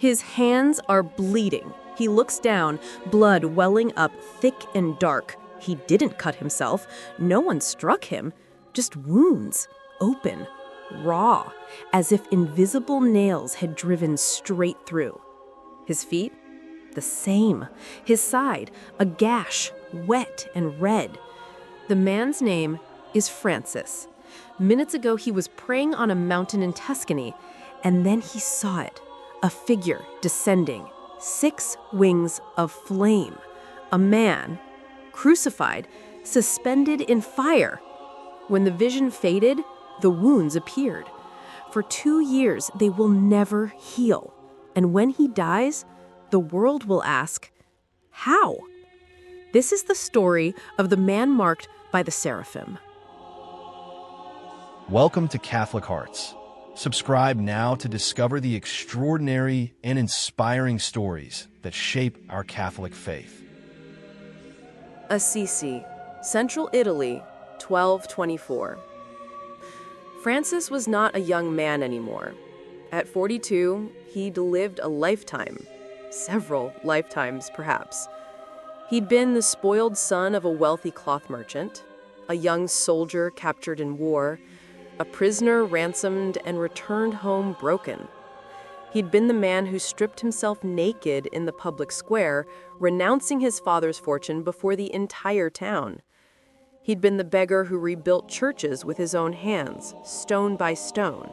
His hands are bleeding. He looks down, blood welling up thick and dark. He didn't cut himself. No one struck him. Just wounds, open, raw, as if invisible nails had driven straight through. His feet? The same. His side, a gash, wet and red. The man's name is Francis. Minutes ago, he was praying on a mountain in Tuscany, and then he saw it. A figure descending, 6 wings of flame. A man, crucified, suspended in fire. When the vision faded, the wounds appeared. For 2 years, they will never heal. And when he dies, the world will ask, how? This is the story of the man marked by the Seraphim. Welcome to Catholic Hearts. Subscribe now to discover the extraordinary and inspiring stories that shape our Catholic faith. Assisi, Central Italy, 1224. Francis was not a young man anymore. At 42, he'd lived a lifetime. Several lifetimes, perhaps. He'd been the spoiled son of a wealthy cloth merchant, a young soldier captured in war, a prisoner ransomed and returned home broken. He'd been the man who stripped himself naked in the public square, renouncing his father's fortune before the entire town. He'd been the beggar who rebuilt churches with his own hands, stone by stone.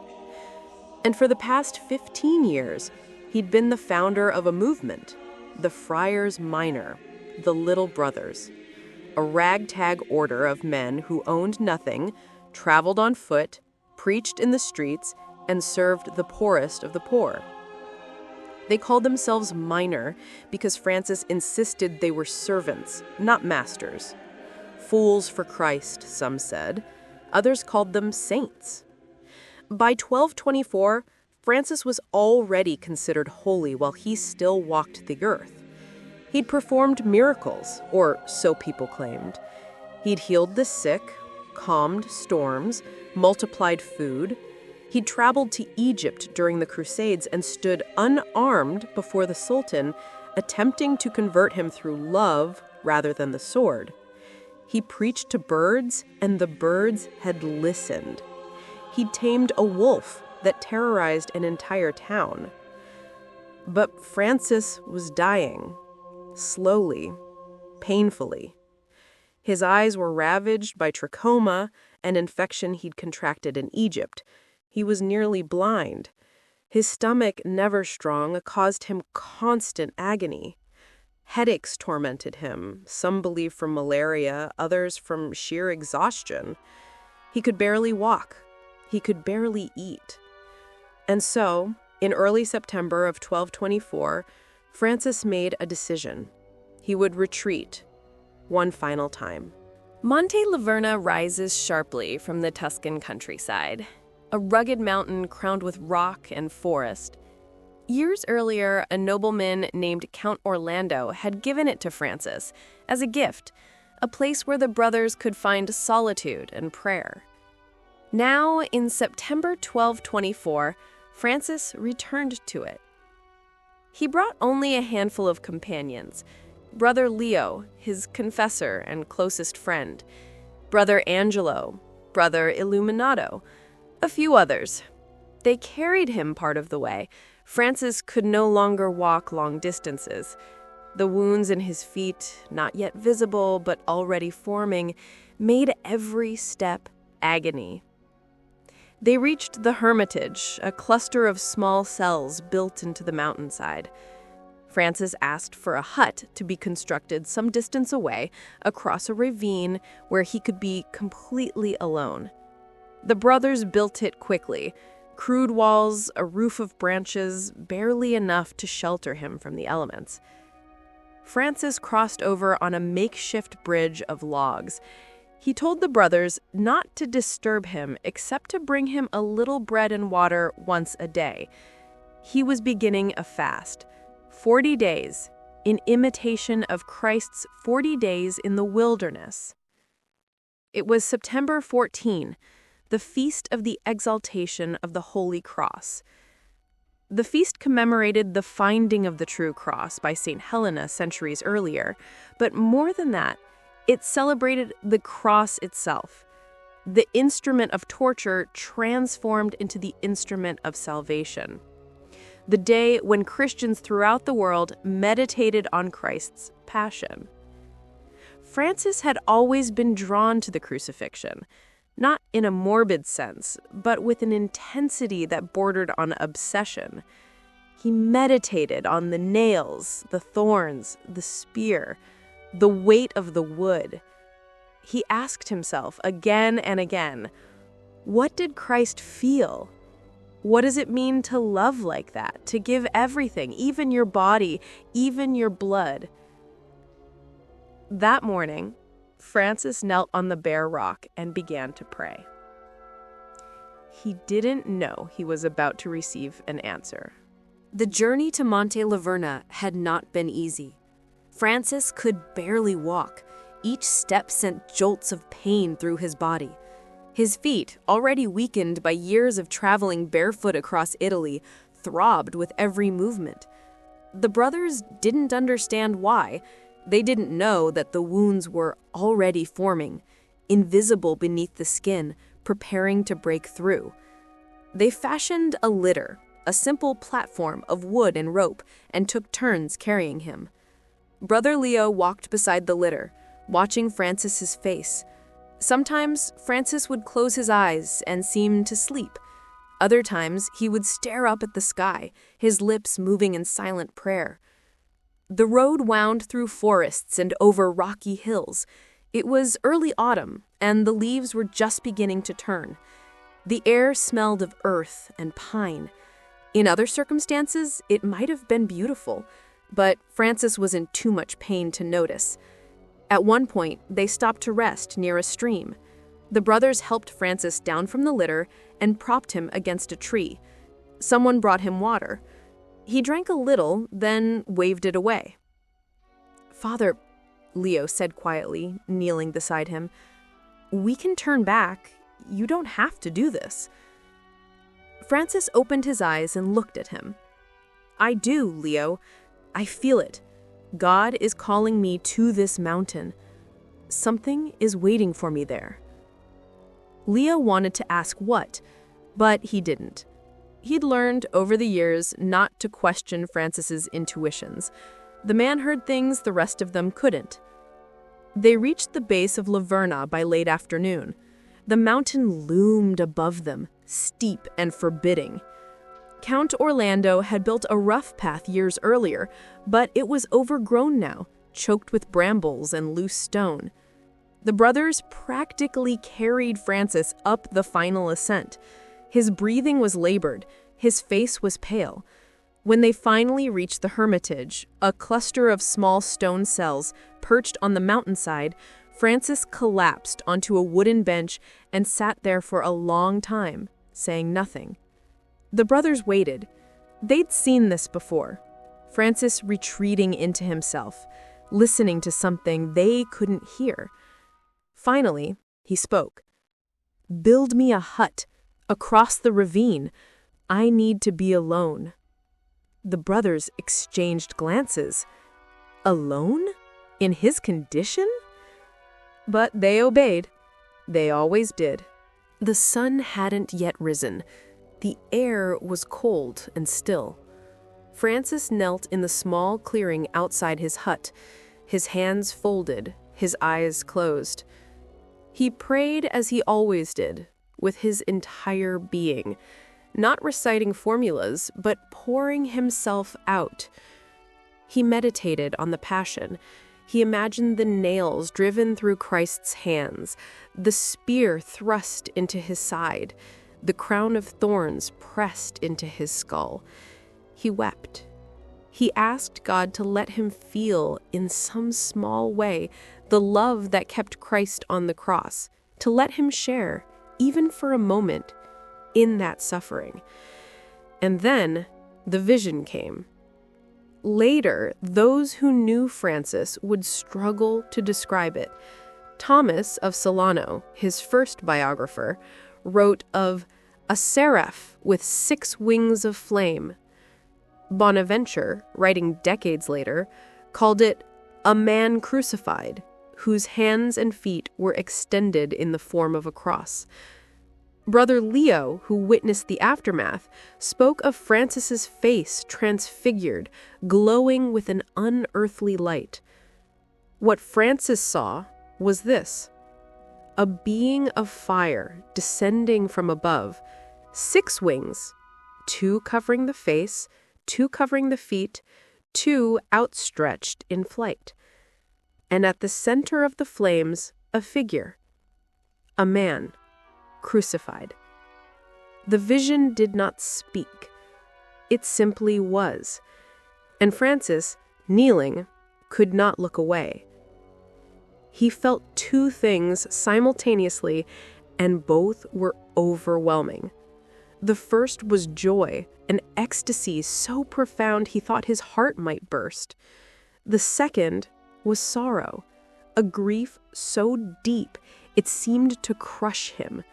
And for the past 15 years, he'd been the founder of a movement, the Friars Minor, the Little Brothers, a ragtag order of men who owned nothing, traveled on foot, preached in the streets, and served the poorest of the poor. They called themselves minor because Francis insisted they were servants, not masters. Fools for Christ, some said. Others called them saints. By 1224, Francis was already considered holy while he still walked the earth. He'd performed miracles, or so people claimed. He'd healed the sick, calmed storms, multiplied food. He'd traveled to Egypt during the Crusades and stood unarmed before the Sultan, attempting to convert him through love rather than the sword. He preached to birds, and the birds had listened. He'd tamed a wolf that terrorized an entire town. But Francis was dying, slowly, painfully. His eyes were ravaged by trachoma, an infection he'd contracted in Egypt. He was nearly blind. His stomach, never strong, caused him constant agony. Headaches tormented him, some believed from malaria, others from sheer exhaustion. He could barely walk. He could barely eat. And so, in early September of 1224, Francis made a decision. He would retreat, one final time. Monte Laverna rises sharply from the Tuscan countryside, a rugged mountain crowned with rock and forest. Years earlier, a nobleman named Count Orlando had given it to Francis as a gift, a place where the brothers could find solitude and prayer. Now, in September 1224, Francis returned to it. He brought only a handful of companions: Brother Leo, his confessor and closest friend, Brother Angelo, Brother Illuminato, a few others. They carried him part of the way. Francis could no longer walk long distances. The wounds in his feet, not yet visible but already forming, made every step agony. They reached the Hermitage, a cluster of small cells built into the mountainside. Francis asked for a hut to be constructed some distance away, across a ravine where he could be completely alone. The brothers built it quickly. Crude walls, a roof of branches, barely enough to shelter him from the elements. Francis crossed over on a makeshift bridge of logs. He told the brothers not to disturb him except to bring him a little bread and water once a day. He was beginning a fast, 40 days, in imitation of Christ's 40 days in the wilderness. It was September 14, the feast of the exaltation of the Holy Cross. The feast commemorated the finding of the true cross by St. Helena centuries earlier, but more than that, it celebrated the cross itself, the instrument of torture transformed into the instrument of salvation. The day when Christians throughout the world meditated on Christ's passion. Francis had always been drawn to the crucifixion, not in a morbid sense, but with an intensity that bordered on obsession. He meditated on the nails, the thorns, the spear, the weight of the wood. He asked himself again and again, what did Christ feel? What does it mean to love like that, to give everything, even your body, even your blood? That morning, Francis knelt on the bare rock and began to pray. He didn't know he was about to receive an answer. The journey to Monte Laverna had not been easy. Francis could barely walk. Each step sent jolts of pain through his body. His feet, already weakened by years of traveling barefoot across Italy, throbbed with every movement. The brothers didn't understand why. They didn't know that the wounds were already forming, invisible beneath the skin, preparing to break through. They fashioned a litter, a simple platform of wood and rope, and took turns carrying him. Brother Leo walked beside the litter, watching Francis's face. Sometimes Francis would close his eyes and seem to sleep. Other times he would stare up at the sky, his lips moving in silent prayer. The road wound through forests and over rocky hills. It was early autumn, and the leaves were just beginning to turn. The air smelled of earth and pine. In other circumstances, it might have been beautiful, but Francis was in too much pain to notice. At one point, they stopped to rest near a stream. The brothers helped Francis down from the litter and propped him against a tree. Someone brought him water. He drank a little, then waved it away. "Father," Leo said quietly, kneeling beside him, "we can turn back. You don't have to do this." Francis opened his eyes and looked at him. "I do, Leo. I feel it. God is calling me to this mountain. Something is waiting for me there." Leo wanted to ask what, but he didn't. He'd learned over the years not to question Francis's intuitions. The man heard things the rest of them couldn't. They reached the base of Laverna by late afternoon. The mountain loomed above them, steep and forbidding. Count Orlando had built a rough path years earlier, but it was overgrown now, choked with brambles and loose stone. The brothers practically carried Francis up the final ascent. His breathing was labored, his face was pale. When they finally reached the hermitage, a cluster of small stone cells perched on the mountainside, Francis collapsed onto a wooden bench and sat there for a long time, saying nothing. The brothers waited. They'd seen this before. Francis retreating into himself, listening to something they couldn't hear. Finally, he spoke. "Build me a hut across the ravine. I need to be alone." The brothers exchanged glances. Alone? In his condition? But they obeyed. They always did. The sun hadn't yet risen. The air was cold and still. Francis knelt in the small clearing outside his hut, his hands folded, his eyes closed. He prayed as he always did, with his entire being, not reciting formulas, but pouring himself out. He meditated on the Passion. He imagined the nails driven through Christ's hands, the spear thrust into his side, the crown of thorns pressed into his skull. He wept. He asked God to let him feel, in some small way, the love that kept Christ on the cross, to let him share, even for a moment, in that suffering. And then the vision came. Later, those who knew Francis would struggle to describe it. Thomas of Solano, his first biographer, wrote of a seraph with 6 wings of flame. Bonaventure, writing decades later, called it a man crucified, whose hands and feet were extended in the form of a cross. Brother Leo, who witnessed the aftermath, spoke of Francis's face transfigured, glowing with an unearthly light. What Francis saw was this: a being of fire descending from above, 6 wings, 2 covering the face, 2 covering the feet, 2 outstretched in flight. And at the center of the flames, a figure, a man, crucified. The vision did not speak. It simply was. And Francis, kneeling, could not look away. He felt 2 things simultaneously, and both were overwhelming. The first was joy, an ecstasy so profound he thought his heart might burst. The second was sorrow, a grief so deep it seemed to crush him.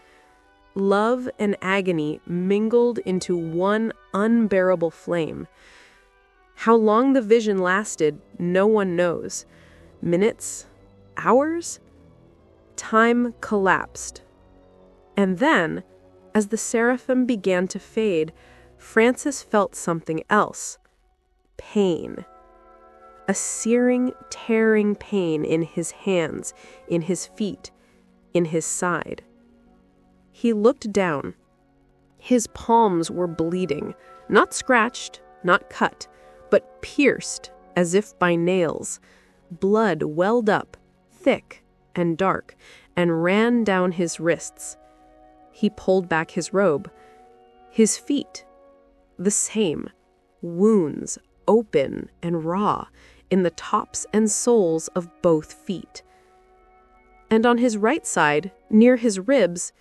Love and agony mingled into one unbearable flame. How long the vision lasted, no one knows. Minutes? Hours? Time collapsed. And then, as the seraphim began to fade, Francis felt something else. Pain. A searing, tearing pain in his hands, in his feet, in his side. He looked down. His palms were bleeding, not scratched, not cut, but pierced as if by nails. Blood welled up, thick and dark, and ran down his wrists. He pulled back his robe. His feet, the same, wounds, open and raw, in the tops and soles of both feet. And on his right side, near his ribs,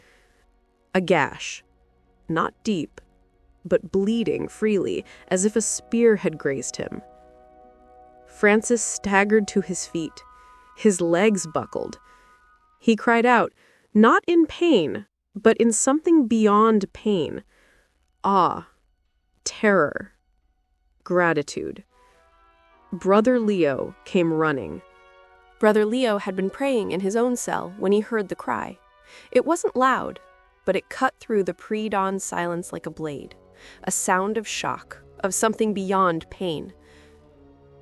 a gash, not deep, but bleeding freely, as if a spear had grazed him. Francis staggered to his feet. His legs buckled. He cried out, not in pain, but in something beyond pain. Awe, terror, gratitude. Brother Leo came running. Brother Leo had been praying in his own cell when he heard the cry. It wasn't loud, but it cut through the pre-dawn silence like a blade, a sound of shock, of something beyond pain.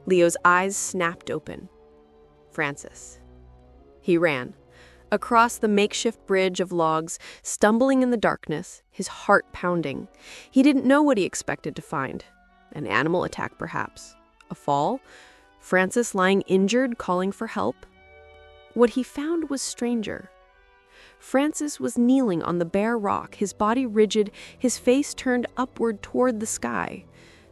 Leo's eyes snapped open. Francis. He ran. Across the makeshift bridge of logs, stumbling in the darkness, his heart pounding. He didn't know what he expected to find. An animal attack, perhaps. A fall? Francis lying injured, calling for help? What he found was stranger. Francis was kneeling on the bare rock, his body rigid, his face turned upward toward the sky.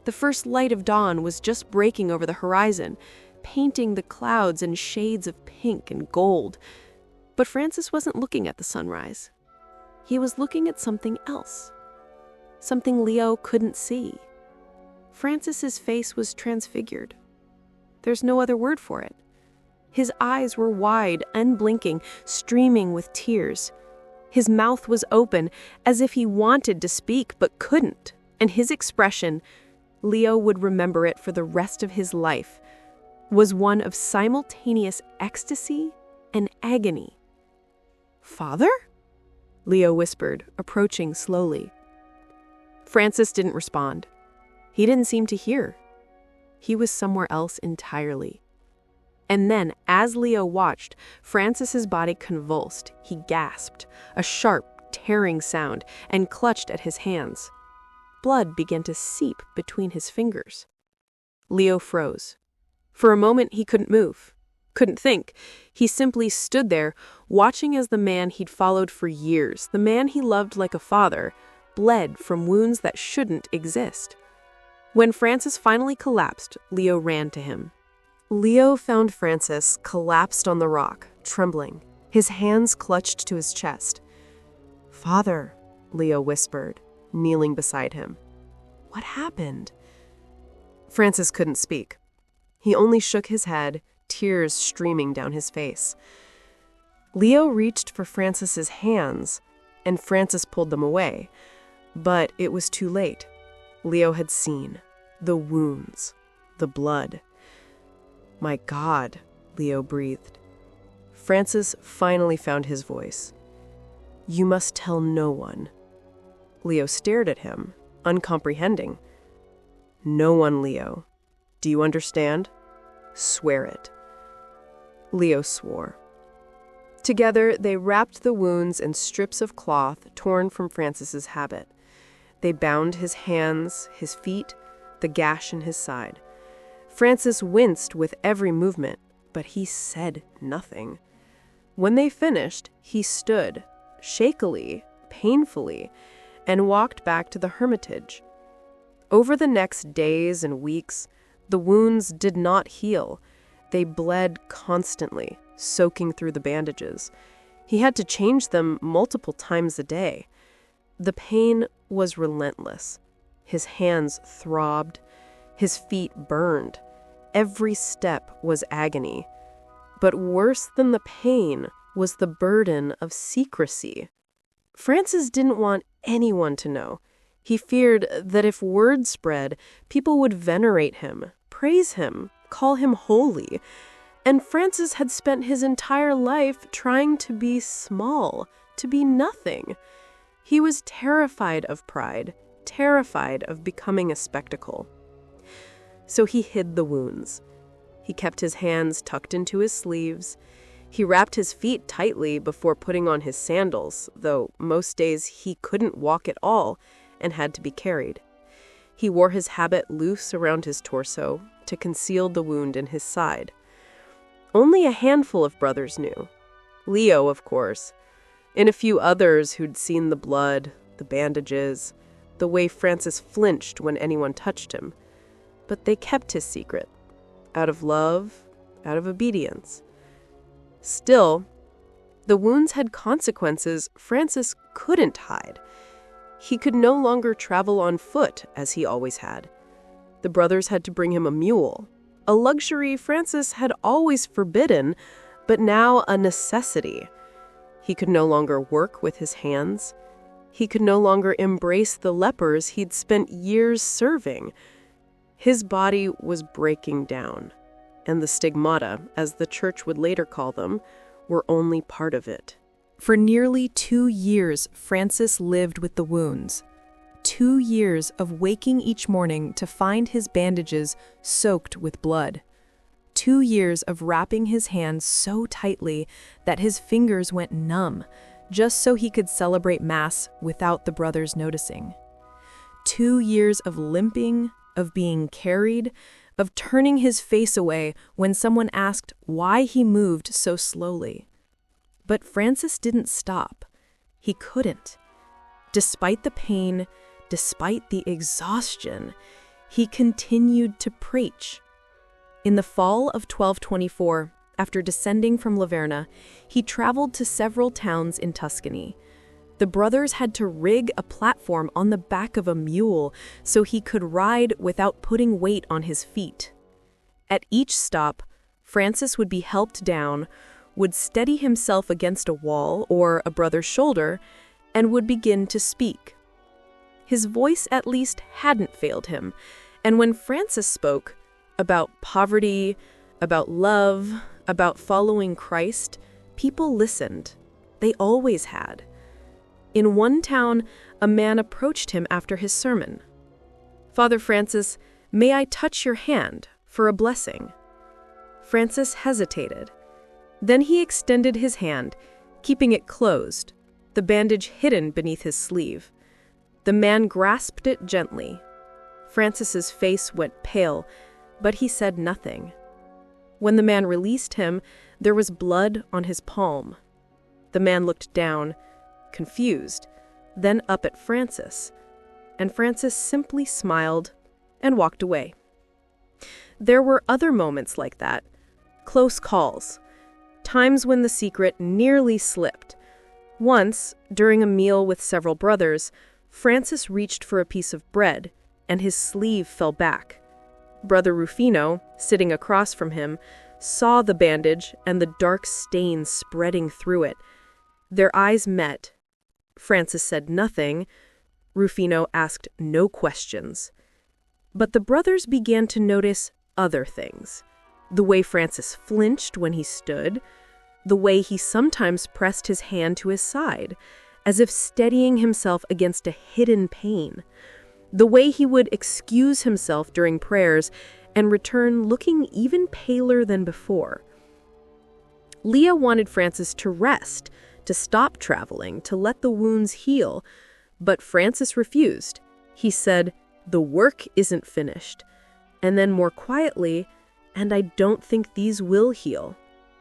The first light of dawn was just breaking over the horizon, painting the clouds in shades of pink and gold. But Francis wasn't looking at the sunrise. He was looking at something else. Something Leo couldn't see. Francis's face was transfigured. There's no other word for it. His eyes were wide, unblinking, streaming with tears. His mouth was open, as if he wanted to speak but couldn't. And his expression, Leo would remember it for the rest of his life, was one of simultaneous ecstasy and agony. "Father?" Leo whispered, approaching slowly. Francis didn't respond. He didn't seem to hear. He was somewhere else entirely. And then, as Leo watched, Francis's body convulsed. He gasped, a sharp, tearing sound, and clutched at his hands. Blood began to seep between his fingers. Leo froze. For a moment, he couldn't move, couldn't think. He simply stood there, watching as the man he'd followed for years, the man he loved like a father, bled from wounds that shouldn't exist. When Francis finally collapsed, Leo ran to him. Leo found Francis collapsed on the rock, trembling, his hands clutched to his chest. "Father," Leo whispered, kneeling beside him. "What happened?" Francis couldn't speak. He only shook his head, tears streaming down his face. Leo reached for Francis's hands, and Francis pulled them away. But it was too late. Leo had seen. The wounds. The blood. My God, Leo breathed. Francis finally found his voice. You must tell no one. Leo stared at him, uncomprehending. No one, Leo. Do you understand? Swear it. Leo swore. Together, they wrapped the wounds in strips of cloth torn from Francis's habit. They bound his hands, his feet, the gash in his side. Francis winced with every movement, but he said nothing. When they finished, he stood, shakily, painfully, and walked back to the hermitage. Over the next days and weeks, the wounds did not heal. They bled constantly, soaking through the bandages. He had to change them multiple times a day. The pain was relentless. His hands throbbed. His feet burned. Every step was agony. But worse than the pain was the burden of secrecy. Francis didn't want anyone to know. He feared that if word spread, people would venerate him, praise him, call him holy. And Francis had spent his entire life trying to be small, to be nothing. He was terrified of pride, terrified of becoming a spectacle. So he hid the wounds. He kept his hands tucked into his sleeves. He wrapped his feet tightly before putting on his sandals, though most days he couldn't walk at all and had to be carried. He wore his habit loose around his torso to conceal the wound in his side. Only a handful of brothers knew. Leo, of course, and a few others who'd seen the blood, the bandages, the way Francis flinched when anyone touched him. But they kept his secret, out of love, out of obedience. Still, the wounds had consequences Francis couldn't hide. He could no longer travel on foot as he always had. The brothers had to bring him a mule, a luxury Francis had always forbidden, but now a necessity. He could no longer work with his hands. He could no longer embrace the lepers he'd spent years serving. His body was breaking down, and the stigmata, as the church would later call them, were only part of it. For nearly 2 years, Francis lived with the wounds. 2 years of waking each morning to find his bandages soaked with blood. 2 years of wrapping his hands so tightly that his fingers went numb, just so he could celebrate Mass without the brothers noticing. 2 years of limping, of being carried, of turning his face away when someone asked why he moved so slowly. But Francis didn't stop. He couldn't. Despite the pain, despite the exhaustion, he continued to preach. In the fall of 1224, after descending from Laverna, he traveled to several towns in Tuscany. The brothers had to rig a platform on the back of a mule so he could ride without putting weight on his feet. At each stop, Francis would be helped down, would steady himself against a wall or a brother's shoulder, and would begin to speak. His voice at least hadn't failed him, and when Francis spoke about poverty, about love, about following Christ, people listened. They always had. In one town, a man approached him after his sermon. "Father Francis, may I touch your hand for a blessing?" Francis hesitated. Then he extended his hand, keeping it closed, the bandage hidden beneath his sleeve. The man grasped it gently. Francis's face went pale, but he said nothing. When the man released him, there was blood on his palm. The man looked down, confused, then up at Francis, and Francis simply smiled and walked away. There were other moments like that, close calls, times when the secret nearly slipped. Once, during a meal with several brothers, Francis reached for a piece of bread, and his sleeve fell back. Brother Rufino, sitting across from him, saw the bandage and the dark stain spreading through it. Their eyes met. Francis said nothing. Rufino asked no questions. But the brothers began to notice other things. The way Francis flinched when he stood, the way he sometimes pressed his hand to his side, as if steadying himself against a hidden pain, the way he would excuse himself during prayers and return looking even paler than before. Leah wanted Francis to rest, to stop traveling, to let the wounds heal, but Francis refused. He said, "The work isn't finished." And then more quietly, "And I don't think these will heal."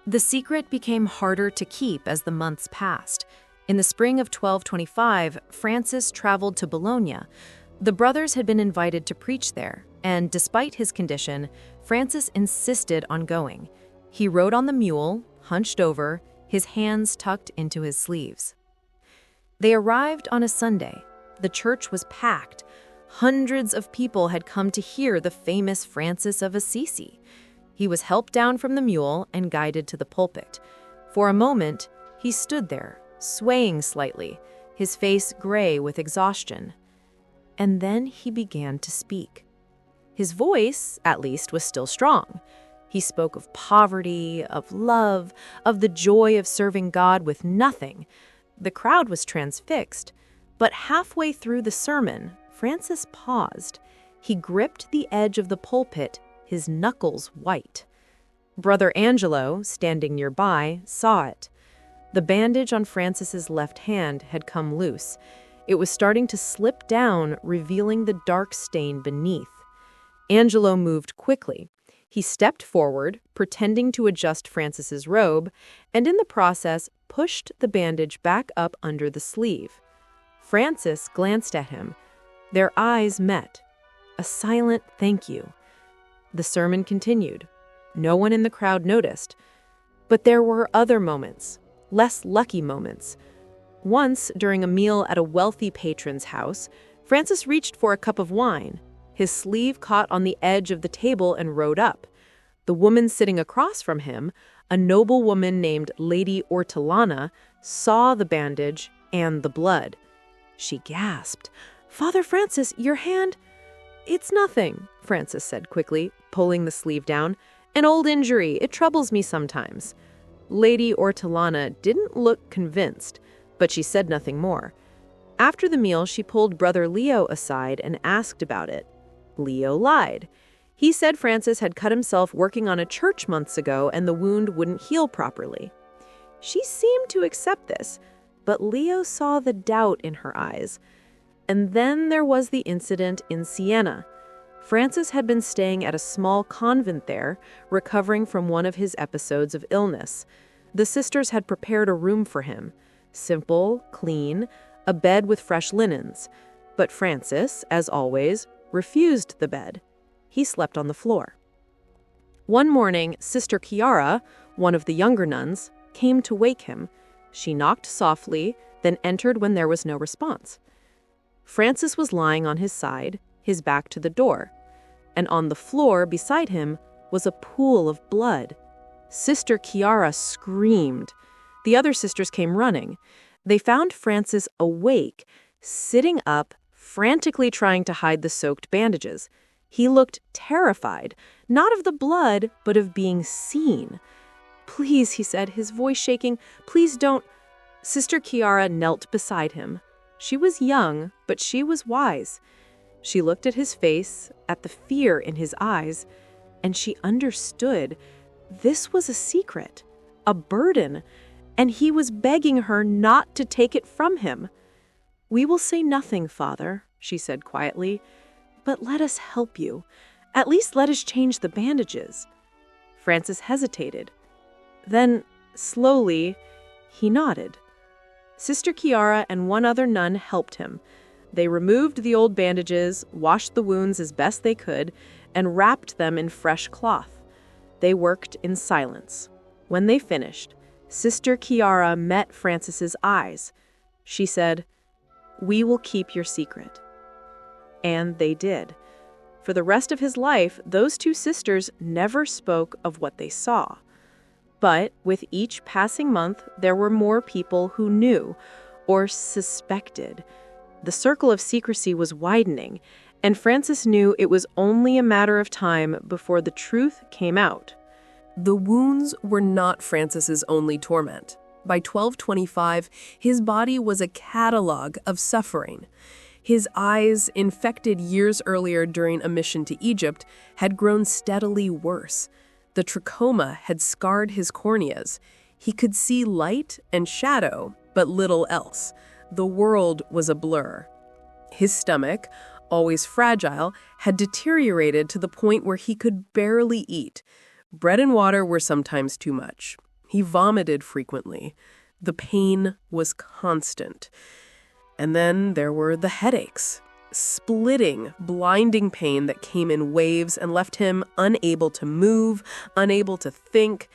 The secret became harder to keep as the months passed. In the spring of 1225, Francis traveled to Bologna. The brothers had been invited to preach there, and despite his condition, Francis insisted on going. He rode on the mule, hunched over, his hands tucked into his sleeves. They arrived on a Sunday. The church was packed. Hundreds of people had come to hear the famous Francis of Assisi. He was helped down from the mule and guided to the pulpit. For a moment, he stood there, swaying slightly, his face gray with exhaustion. And then he began to speak. His voice, at least, was still strong. He spoke of poverty, of love, of the joy of serving God with nothing. The crowd was transfixed, but halfway through the sermon, Francis paused. He gripped the edge of the pulpit, his knuckles white. Brother Angelo, standing nearby, saw it. The bandage on Francis's left hand had come loose. It was starting to slip down, revealing the dark stain beneath. Angelo moved quickly. He stepped forward, pretending to adjust Francis's robe, and in the process pushed the bandage back up under the sleeve. Francis glanced at him. Their eyes met. A silent thank you. The sermon continued. No one in the crowd noticed. But there were other moments, less lucky moments. Once, during a meal at a wealthy patron's house, Francis reached for a cup of wine. His sleeve caught on the edge of the table and rode up. The woman sitting across from him, a noble woman named Lady Ortolana, saw the bandage and the blood. She gasped, "Father Francis, your hand—" "It's nothing," Francis said quickly, pulling the sleeve down. "An old injury. It troubles me sometimes." Lady Ortolana didn't look convinced, but she said nothing more. After the meal, she pulled Brother Leo aside and asked about it. Leo lied. He said Francis had cut himself working on a church months ago and the wound wouldn't heal properly. She seemed to accept this, but Leo saw the doubt in her eyes. And then there was the incident in Siena. Francis had been staying at a small convent there, recovering from one of his episodes of illness. The sisters had prepared a room for him. Simple, clean, a bed with fresh linens. But Francis, as always, refused the bed. He slept on the floor. One morning, Sister Chiara, one of the younger nuns, came to wake him. She knocked softly, then entered when there was no response. Francis was lying on his side, his back to the door, and on the floor beside him was a pool of blood. Sister Chiara screamed. The other sisters came running. They found Francis awake, sitting up, frantically trying to hide the soaked bandages. He looked terrified, not of the blood, but of being seen. "Please," he said, his voice shaking, "please don't." Sister Chiara knelt beside him. She was young, but she was wise. She looked at his face, at the fear in his eyes, and she understood. This was a secret, a burden, and he was begging her not to take it from him. "We will say nothing, Father," she said quietly, "but let us help you. At least let us change the bandages." Francis hesitated. Then, slowly, he nodded. Sister Chiara and one other nun helped him. They removed the old bandages, washed the wounds as best they could, and wrapped them in fresh cloth. They worked in silence. When they finished, Sister Chiara met Francis's eyes. She said, "We will keep your secret." And they did. For the rest of his life, those two sisters never spoke of what they saw. But with each passing month, there were more people who knew or suspected. The circle of secrecy was widening, And Francis knew it was only a matter of time before the truth came out. The wounds were not Francis's only torment. By 1225, his body was a catalog of suffering. His eyes, infected years earlier during a mission to Egypt, had grown steadily worse. The trachoma had scarred his corneas. He could see light and shadow, but little else. The world was a blur. His stomach, always fragile, had deteriorated to the point where he could barely eat. Bread and water were sometimes too much. He vomited frequently. The pain was constant. And then there were the headaches. Splitting, blinding pain that came in waves and left him unable to move, unable to think.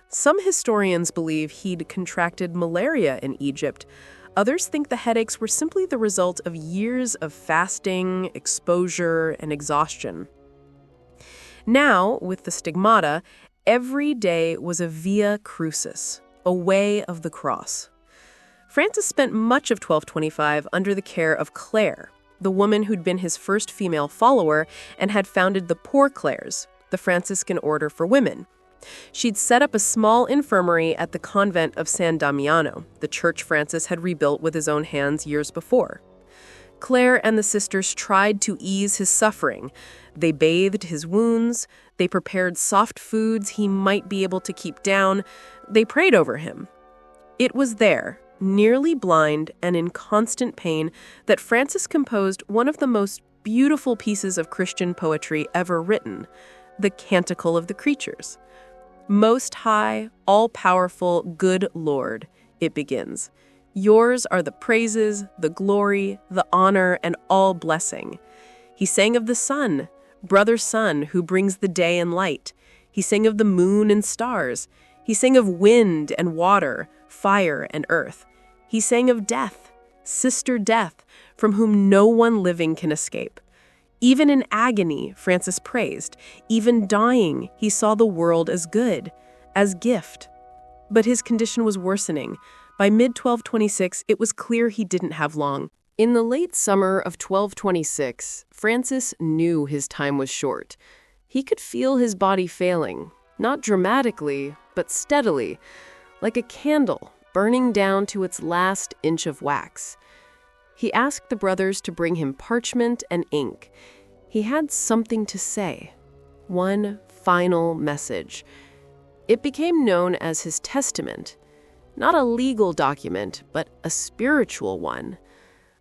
Some historians believe he'd contracted malaria in Egypt. Others think the headaches were simply the result of years of fasting, exposure, and exhaustion. Now, with the stigmata, every day was a via crucis, a way of the cross. Francis spent much of 1225 under the care of Clare, the woman who'd been his first female follower and had founded the Poor Clares, the Franciscan order for women. She'd set up a small infirmary at the convent of San Damiano, the church Francis had rebuilt with his own hands years before. Clare and the sisters tried to ease his suffering. They bathed his wounds. They prepared soft foods he might be able to keep down. They prayed over him. It was there, nearly blind and in constant pain, that Francis composed one of the most beautiful pieces of Christian poetry ever written, the Canticle of the Creatures. Most high, all-powerful, good Lord, it begins. Yours are the praises, the glory, the honor, and all blessing. He sang of the sun, brother sun, who brings the day and light. He sang of the moon and stars. He sang of wind and water, fire and earth. He sang of death, sister death, from whom no one living can escape. Even in agony, Francis praised. Even dying, he saw the world as good, as gift. But his condition was worsening. By mid-1226, it was clear he didn't have long. In the late summer of 1226, Francis knew his time was short. He could feel his body failing, not dramatically, but steadily, like a candle burning down to its last inch of wax. He asked the brothers to bring him parchment and ink. He had something to say, one final message. It became known as his testament, not a legal document, but a spiritual one,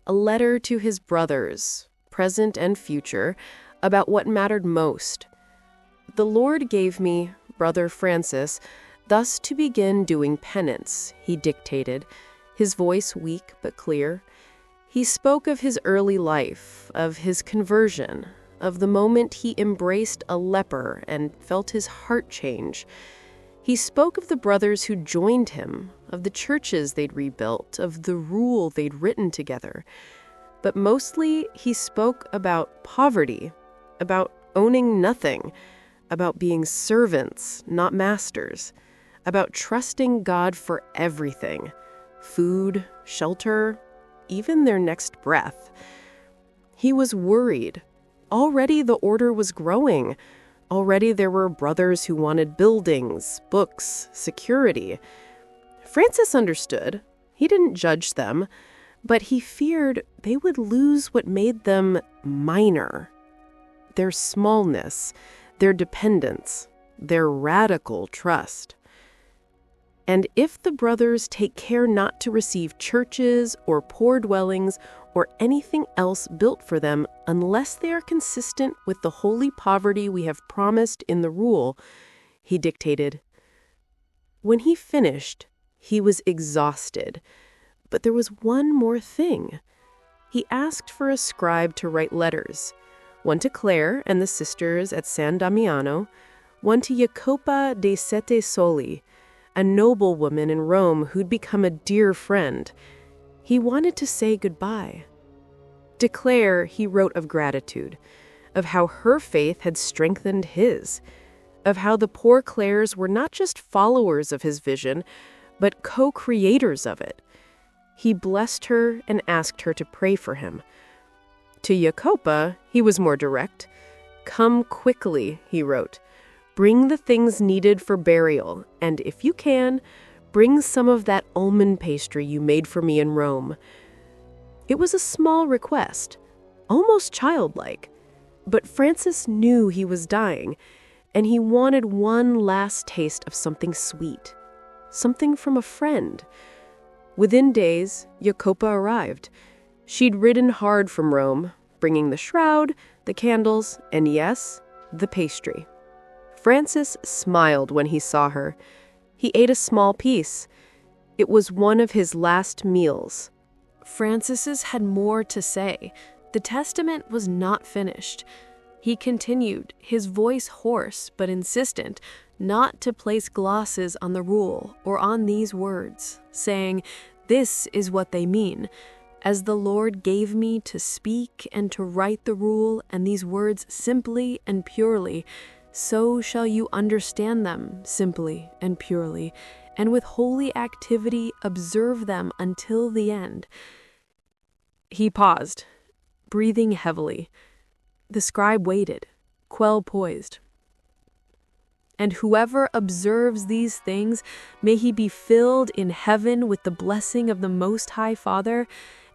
a letter to his brothers, present and future, about what mattered most. The Lord gave me, Brother Francis, thus to begin doing penance, he dictated, his voice weak but clear. He spoke of his early life, of his conversion, of the moment he embraced a leper and felt his heart change. He spoke of the brothers who joined him, of the churches they'd rebuilt, of the rule they'd written together. But mostly he spoke about poverty, about owning nothing, about being servants, not masters, about trusting God for everything, food, shelter, even their next breath. He was worried. Already the order was growing. Already there were brothers who wanted buildings, books, security. Francis understood. He didn't judge them, but he feared they would lose what made them minor. Their smallness, their dependence, their radical trust. And if the brothers take care not to receive churches or poor dwellings or anything else built for them unless they are consistent with the holy poverty we have promised in the rule, he dictated. When he finished, he was exhausted. But there was one more thing. He asked for a scribe to write letters, one to Clare and the sisters at San Damiano, one to Jacopa de Sette Soli, a noblewoman in Rome who'd become a dear friend. He wanted to say goodbye. To Clare, he wrote of gratitude, of how her faith had strengthened his, of how the Poor Clares were not just followers of his vision, but co-creators of it. He blessed her and asked her to pray for him. To Jacopa, he was more direct. "Come quickly," he wrote. "Bring the things needed for burial, and if you can, bring some of that almond pastry you made for me in Rome." It was a small request, almost childlike, but Francis knew he was dying, and he wanted one last taste of something sweet, something from a friend. Within days, Jacopa arrived. She'd ridden hard from Rome, bringing the shroud, the candles, and yes, the pastry. Francis smiled when he saw her. He ate a small piece. It was one of his last meals. Francis had more to say. The testament was not finished. He continued, his voice hoarse but insistent, not to place glosses on the rule or on these words, saying, "This is what they mean. As the Lord gave me to speak and to write the rule and these words simply and purely, so shall you understand them simply and purely, and with holy activity observe them until the end." He paused, breathing heavily. The scribe waited, quell poised. "And whoever observes these things, may he be filled in heaven with the blessing of the Most High Father,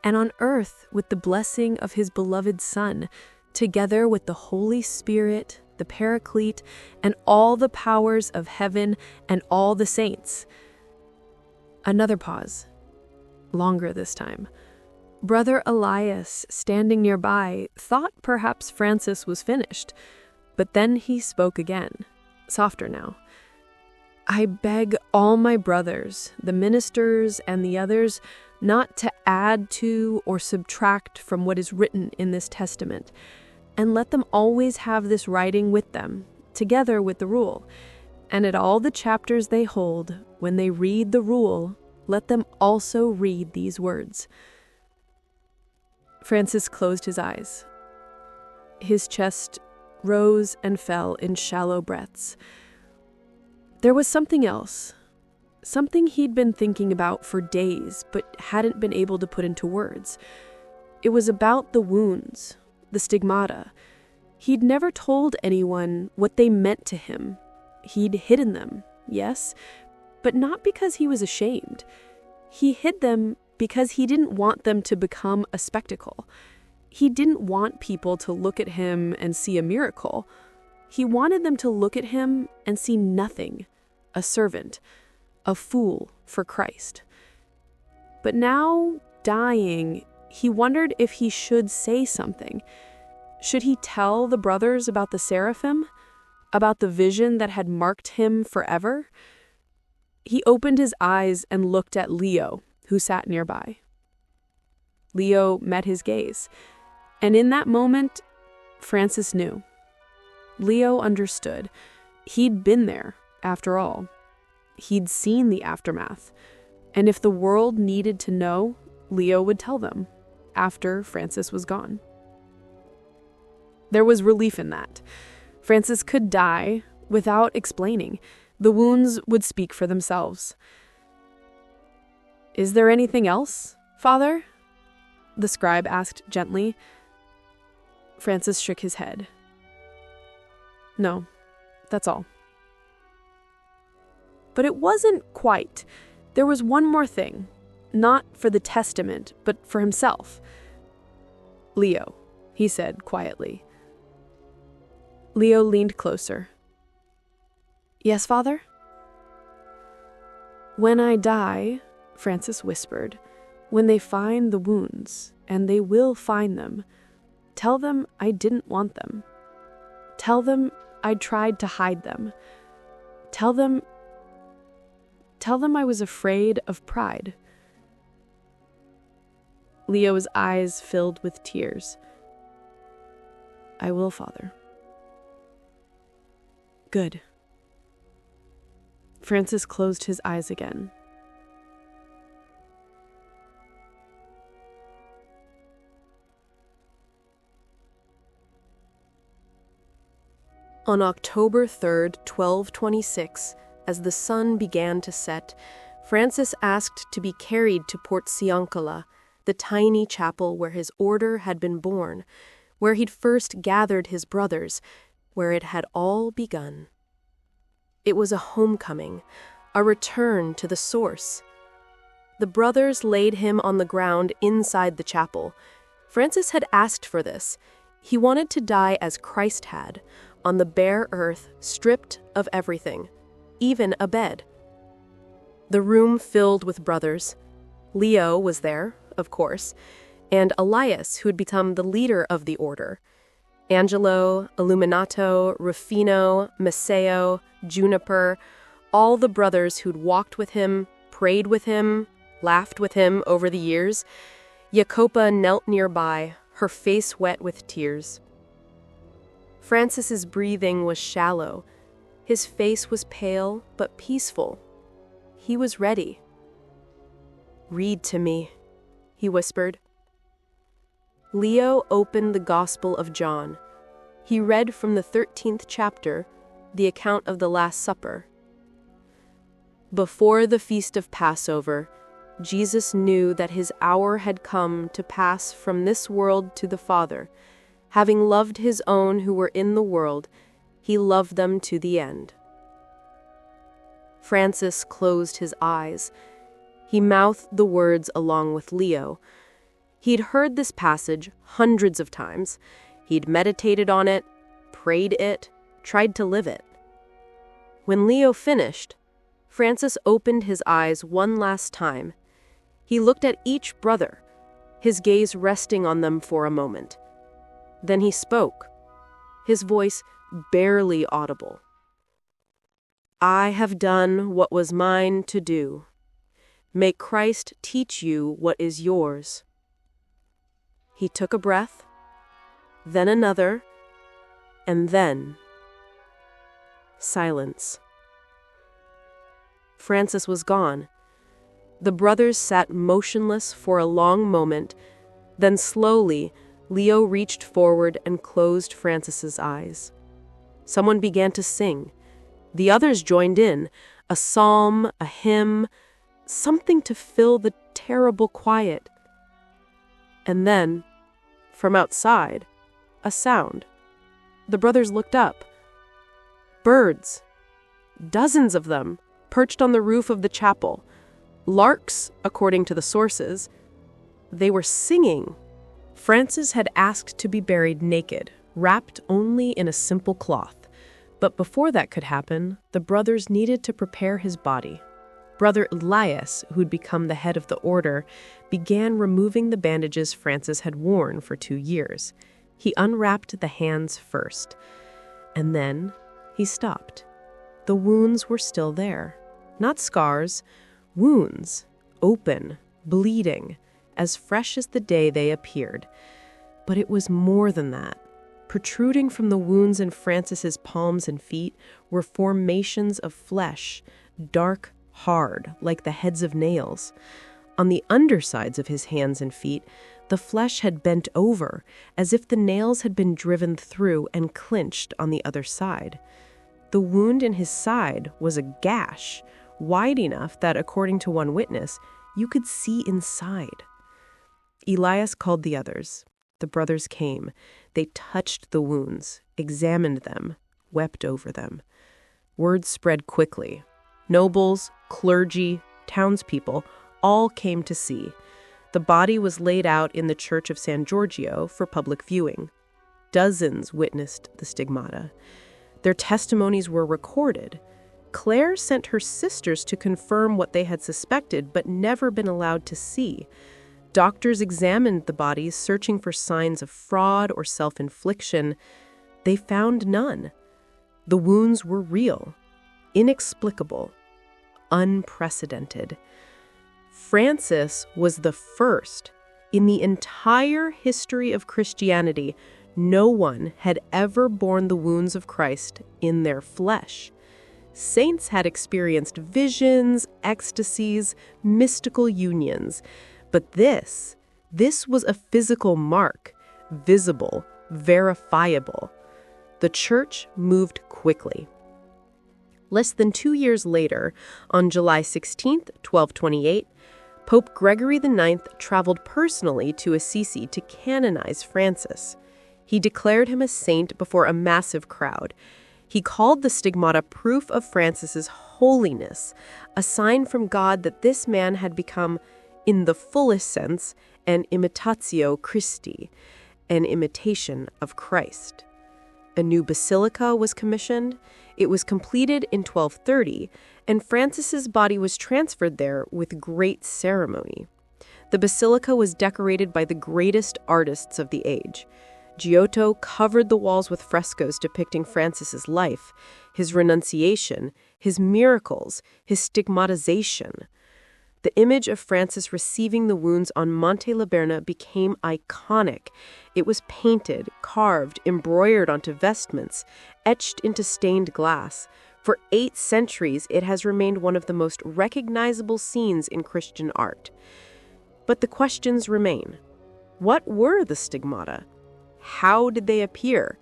and on earth with the blessing of his beloved Son, together with the Holy Spirit, the Paraclete, and all the powers of heaven and all the saints." Another pause, longer this time. Brother Elias, standing nearby, thought perhaps Francis was finished, but then he spoke again, softer now. "I beg all my brothers, the ministers and the others, not to add to or subtract from what is written in this testament, and let them always have this writing with them, together with the rule. And at all the chapters they hold, when they read the rule, let them also read these words." Francis closed his eyes. His chest rose and fell in shallow breaths. There was something else, something he'd been thinking about for days but hadn't been able to put into words. It was about the wounds, the stigmata. He'd never told anyone what they meant to him. He'd hidden them, yes, but not because he was ashamed. He hid them because he didn't want them to become a spectacle. He didn't want people to look at him and see a miracle. He wanted them to look at him and see nothing, a servant, a fool for Christ. But now, dying, he wondered if he should say something. Should he tell the brothers about the Seraphim? About the vision that had marked him forever? He opened his eyes and looked at Leo, who sat nearby. Leo met his gaze, and in that moment, Francis knew. Leo understood. He'd been there, after all. He'd seen the aftermath, and if the world needed to know, Leo would tell them, after Francis was gone. There was relief in that. Francis could die without explaining. The wounds would speak for themselves. "Is there anything else, Father?" the scribe asked gently. Francis shook his head. "No, that's all." But it wasn't quite. There was one more thing, not for the testament, but for himself. "Leo," he said quietly. Leo leaned closer. "Yes, Father?" "When I die," Francis whispered, "when they find the wounds, and they will find them, tell them I didn't want them. Tell them I tried to hide them. Tell them I was afraid of pride." Leo's eyes filled with tears. "I will, Father." "Good." Francis closed his eyes again. On October 3rd, 1226, as the sun began to set, Francis asked to be carried to Port Ciancala, the tiny chapel where his order had been born, where he'd first gathered his brothers, where it had all begun. It was a homecoming, a return to the source. The brothers laid him on the ground inside the chapel. Francis had asked for this. He wanted to die as Christ had, on the bare earth, stripped of everything, even a bed. The room filled with brothers. Leo was there, of course, and Elias, who had become the leader of the order. Angelo, Illuminato, Rufino, Maceo, Juniper, all the brothers who'd walked with him, prayed with him, laughed with him over the years. Jacopa knelt nearby, her face wet with tears. Francis's breathing was shallow. His face was pale but peaceful. He was ready. "Read to me," he whispered. Leo opened the Gospel of John. He read from the 13th chapter, the account of the Last Supper. Before the feast of Passover, Jesus knew that his hour had come to pass from this world to the Father. Having loved his own who were in the world, he loved them to the end. Francis closed his eyes. He mouthed the words along with Leo. He'd heard this passage hundreds of times. He'd meditated on it, prayed it, tried to live it. When Leo finished, Francis opened his eyes one last time. He looked at each brother, his gaze resting on them for a moment. Then he spoke, his voice barely audible. "I have done what was mine to do. May Christ teach you what is yours." He took a breath, then another, and then silence. Francis was gone. The brothers sat motionless for a long moment. Then slowly, Leo reached forward and closed Francis's eyes. Someone began to sing. The others joined in, a psalm, a hymn, something to fill the terrible quiet. And then, from outside, a sound. The brothers looked up. Birds, dozens of them, perched on the roof of the chapel. Larks, according to the sources. They were singing. Francis had asked to be buried naked, wrapped only in a simple cloth. But before that could happen, the brothers needed to prepare his body. Brother Elias, who'd become the head of the order, began removing the bandages Francis had worn for 2 years. He unwrapped the hands first. And then he stopped. The wounds were still there. Not scars, wounds, open, bleeding, as fresh as the day they appeared. But it was more than that. Protruding from the wounds in Francis's palms and feet were formations of flesh, dark, hard, like the heads of nails. On the undersides of his hands and feet, the flesh had bent over, as if the nails had been driven through and clinched on the other side. The wound in his side was a gash, wide enough that, according to one witness, you could see inside. Elias called the others. The brothers came. They touched the wounds, examined them, wept over them. Word spread quickly. Nobles, clergy, townspeople all came to see. The body was laid out in the church of San Giorgio for public viewing. Dozens witnessed the stigmata. Their testimonies were recorded. Claire sent her sisters to confirm what they had suspected but never been allowed to see. Doctors examined the bodies, searching for signs of fraud or self-infliction. They found none. The wounds were real, inexplicable, unprecedented. Francis was the first. In the entire history of Christianity, no one had ever borne the wounds of Christ in their flesh. Saints had experienced visions, ecstasies, mystical unions. But this was a physical mark, visible, verifiable. The church moved quickly. Less than 2 years later, on July 16th, 1228, Pope Gregory IX traveled personally to Assisi to canonize Francis. He declared him a saint before a massive crowd. He called the stigmata proof of Francis's holiness, a sign from God that this man had become, in the fullest sense, an imitatio Christi, an imitation of Christ. A new basilica was commissioned. It was completed in 1230, and Francis's body was transferred there with great ceremony. The basilica was decorated by the greatest artists of the age. Giotto covered the walls with frescoes depicting Francis's life, his renunciation, his miracles, his stigmatization. The image of Francis receiving the wounds on Monte Laverna became iconic. It was painted, carved, embroidered onto vestments, etched into stained glass. For 8 centuries, it has remained one of the most recognizable scenes in Christian art. But the questions remain. What were the stigmata? How did they appear?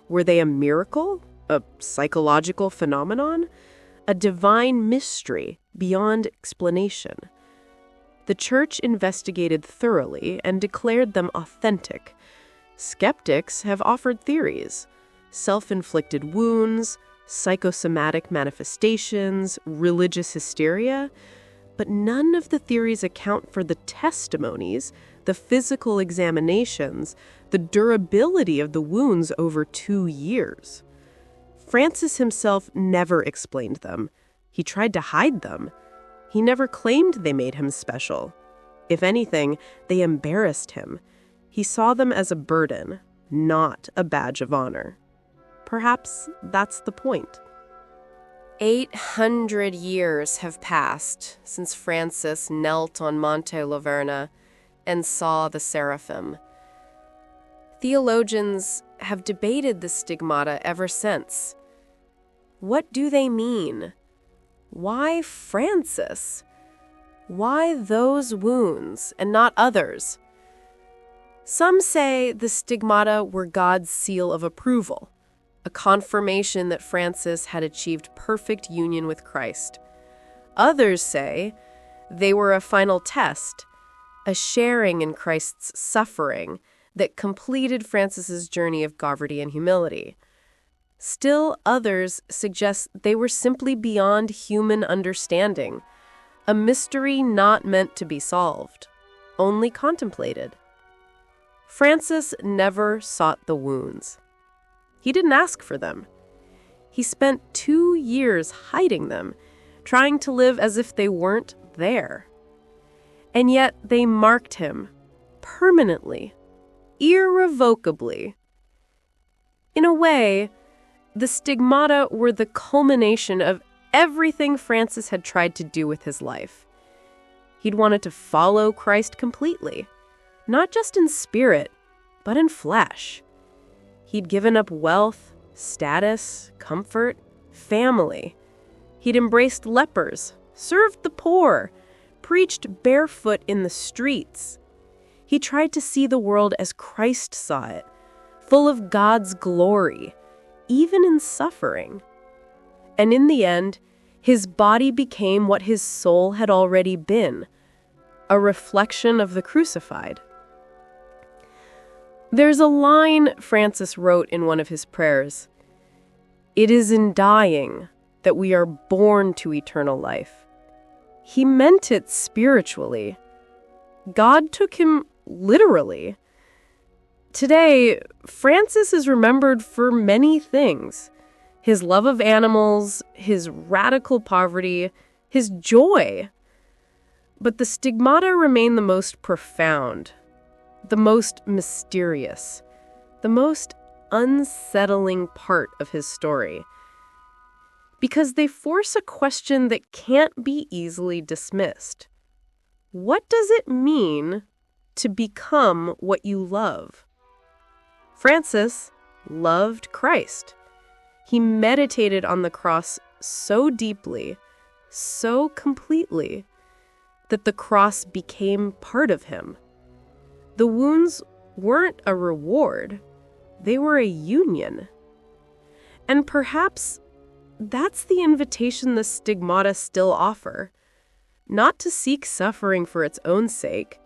Were they a miracle? A psychological phenomenon? A divine mystery beyond explanation? The Church investigated thoroughly and declared them authentic. Skeptics have offered theories: self-inflicted wounds, psychosomatic manifestations, religious hysteria. But none of the theories account for the testimonies, the physical examinations, the durability of the wounds over 2 years. Francis himself never explained them. He tried to hide them. He never claimed they made him special. If anything, they embarrassed him. He saw them as a burden, not a badge of honor. Perhaps that's the point. 800 years have passed since Francis knelt on Monte Laverna and saw the Seraphim. Theologians have debated the stigmata ever since. What do they mean? Why Francis? Why those wounds and not others? Some say the stigmata were God's seal of approval, a confirmation that Francis had achieved perfect union with Christ. Others say they were a final test, a sharing in Christ's suffering that completed Francis's journey of poverty and humility. Still others suggest they were simply beyond human understanding, a mystery not meant to be solved, only contemplated. Francis never sought the wounds. He didn't ask for them. He spent 2 years hiding them, trying to live as if they weren't there. And yet they marked him permanently, irrevocably. In a way, the stigmata were the culmination of everything Francis had tried to do with his life. He'd wanted to follow Christ completely, not just in spirit, but in flesh. He'd given up wealth, status, comfort, family. He'd embraced lepers, served the poor, preached barefoot in the streets. He tried to see the world as Christ saw it, full of God's glory, even in suffering. And in the end, his body became what his soul had already been, a reflection of the crucified. There's a line Francis wrote in one of his prayers: "It is in dying that we are born to eternal life." He meant it spiritually. God took him literally. Today, Francis is remembered for many things: his love of animals, his radical poverty, his joy. But the stigmata remain the most profound, the most mysterious, the most unsettling part of his story, because they force a question that can't be easily dismissed. What does it mean to become what you love? Francis loved Christ. He meditated on the cross so deeply, so completely, that the cross became part of him. The wounds weren't a reward, they were a union. And perhaps that's the invitation the stigmata still offer: not to seek suffering for its own sake,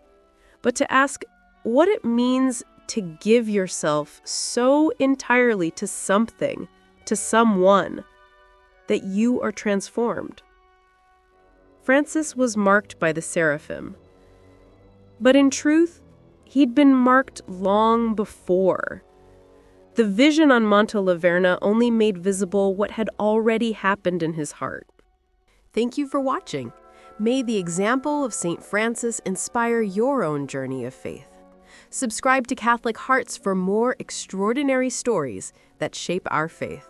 but to ask what it means to give yourself so entirely to something, to someone, that you are transformed. Francis was marked by the Seraphim, but in truth, he'd been marked long before. The vision on Monte Laverna only made visible what had already happened in his heart. Thank you for watching. May the example of St. Francis inspire your own journey of faith. Subscribe to Catholic Hearts for more extraordinary stories that shape our faith.